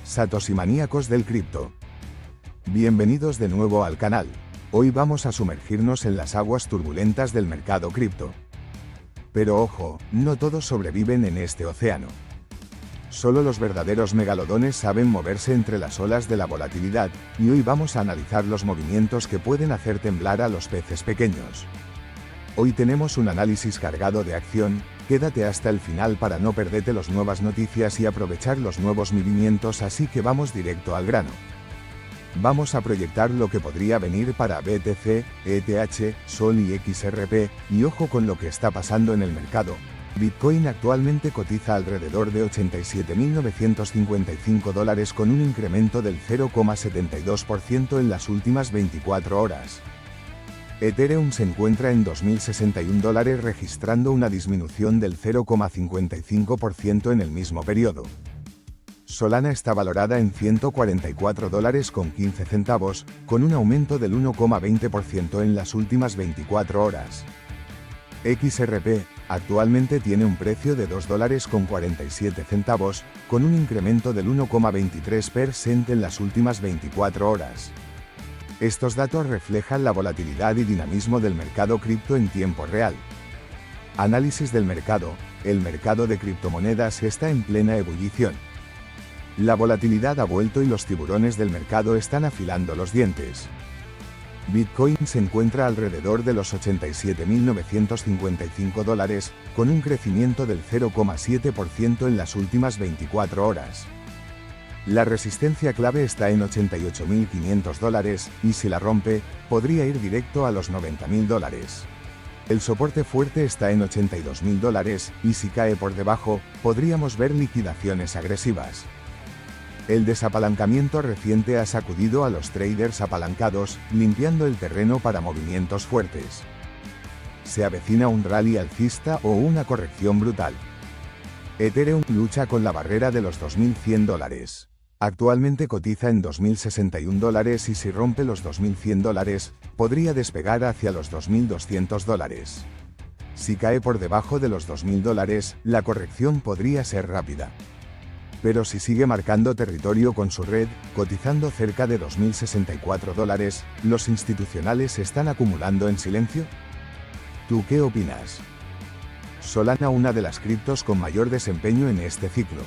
Satoshi-maníacos del cripto. Bienvenidos de nuevo al canal. Hoy vamos a sumergirnos en las aguas turbulentas del mercado cripto. Pero ojo, no todos sobreviven en este océano. Solo los verdaderos megalodones saben moverse entre las olas de la volatilidad, y hoy vamos a analizar los movimientos que pueden hacer temblar a los peces pequeños. Hoy tenemos un análisis cargado de acción. Quédate hasta el final para no perderte las nuevas noticias y aprovechar los nuevos movimientos, así que vamos directo al grano. Vamos a proyectar lo que podría venir para BTC, ETH, Sol y XRP, y ojo con lo que está pasando en el mercado. Bitcoin actualmente cotiza alrededor de $86.955 con un incremento del 0,72% en las últimas 24 horas. Ethereum se encuentra en $2.061 registrando una disminución del 0,55% en el mismo periodo. Solana está valorada en $144.15, con un aumento del 1,20% en las últimas 24 horas. XRP actualmente tiene un precio de $2.47, con un incremento del 1,23% en las últimas 24 horas. Estos datos reflejan la volatilidad y dinamismo del mercado cripto en tiempo real. Análisis del mercado. El mercado de criptomonedas está en plena ebullición. La volatilidad ha vuelto y los tiburones del mercado están afilando los dientes. Bitcoin se encuentra alrededor de los $87.955, con un crecimiento del 0,7% en las últimas 24 horas. La resistencia clave está en $88.500, y si la rompe, podría ir directo a los $90.000. El soporte fuerte está en $82.000, y si cae por debajo, podríamos ver liquidaciones agresivas. El desapalancamiento reciente ha sacudido a los traders apalancados, limpiando el terreno para movimientos fuertes. Se avecina un rally alcista o una corrección brutal. Ethereum lucha con la barrera de los $2.100. Actualmente cotiza en $2.061 y si rompe los $2.100, podría despegar hacia los $2.200. Si cae por debajo de los $2.000, la corrección podría ser rápida. Pero si sigue marcando territorio con su red, cotizando cerca de $2.064, ¿los institucionales están acumulando en silencio? ¿Tú qué opinas? Solana, una de las criptos con mayor desempeño en este ciclo.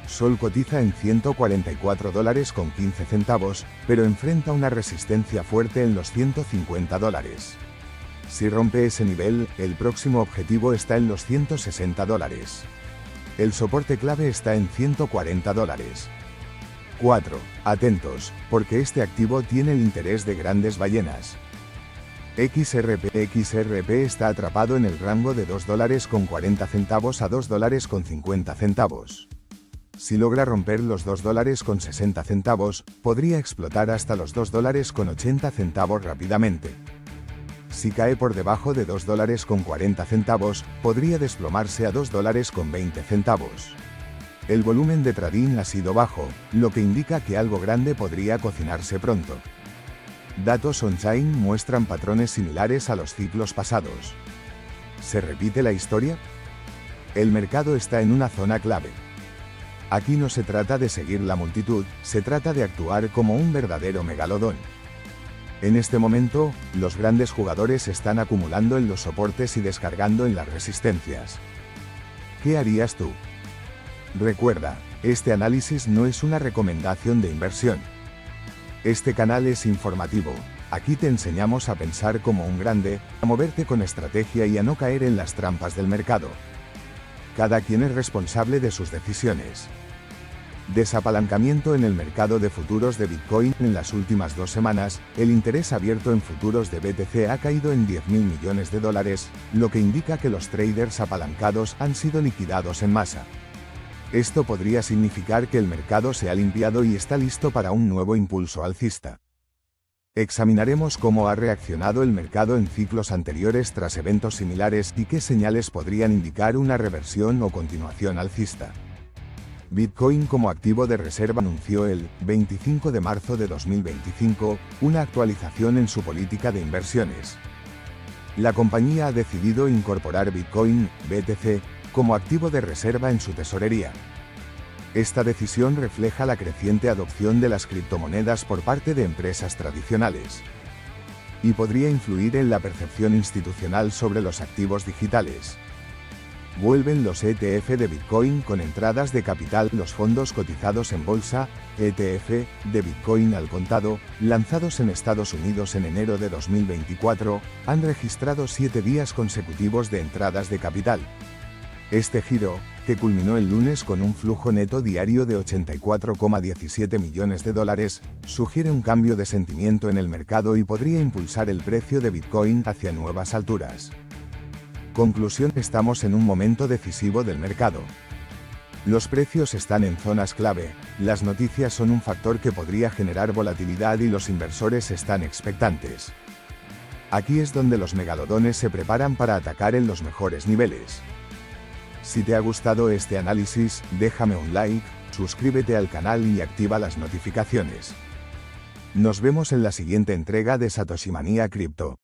Sol cotiza en $144.15, pero enfrenta una resistencia fuerte en los $150. Si rompe ese nivel, el próximo objetivo está en los $160. El soporte clave está en $140. 4. Atentos, porque este activo tiene el interés de grandes ballenas. XRP está atrapado en el rango de $2.40 a $2.50. Si logra romper los $2.60, podría explotar hasta los $2.80 rápidamente. Si cae por debajo de $2.40, podría desplomarse a $2.20. El volumen de trading ha sido bajo, lo que indica que algo grande podría cocinarse pronto. Datos on-chain muestran patrones similares a los ciclos pasados. ¿Se repite la historia? El mercado está en una zona clave. Aquí no se trata de seguir la multitud, se trata de actuar como un verdadero megalodón. En este momento, los grandes jugadores están acumulando en los soportes y descargando en las resistencias. ¿Qué harías tú? Recuerda, este análisis no es una recomendación de inversión. Este canal es informativo. Aquí te enseñamos a pensar como un grande, a moverte con estrategia y a no caer en las trampas del mercado. Cada quien es responsable de sus decisiones. Desapalancamiento en el mercado de futuros de Bitcoin. En las últimas 2 semanas, el interés abierto en futuros de BTC ha caído en $10.000 millones, lo que indica que los traders apalancados han sido liquidados en masa. Esto podría significar que el mercado se ha limpiado y está listo para un nuevo impulso alcista. Examinaremos cómo ha reaccionado el mercado en ciclos anteriores tras eventos similares y qué señales podrían indicar una reversión o continuación alcista. Bitcoin como activo de reserva anunció el 25 de marzo de 2025 una actualización en su política de inversiones. La compañía ha decidido incorporar Bitcoin, BTC, como activo de reserva en su tesorería. Esta decisión refleja la creciente adopción de las criptomonedas por parte de empresas tradicionales y podría influir en la percepción institucional sobre los activos digitales. Vuelven los ETF de Bitcoin con entradas de capital. Los fondos cotizados en bolsa, ETF, de Bitcoin al contado, lanzados en Estados Unidos en enero de 2024, han registrado 7 días consecutivos de entradas de capital. Este giro, que culminó el lunes con un flujo neto diario de 84,17 millones de dólares, sugiere un cambio de sentimiento en el mercado y podría impulsar el precio de Bitcoin hacia nuevas alturas. Conclusión: estamos en un momento decisivo del mercado. Los precios están en zonas clave, las noticias son un factor que podría generar volatilidad y los inversores están expectantes. Aquí es donde los megalodones se preparan para atacar en los mejores niveles. Si te ha gustado este análisis, déjame un like, suscríbete al canal y activa las notificaciones. Nos vemos en la siguiente entrega de Satoshi Manía Crypto.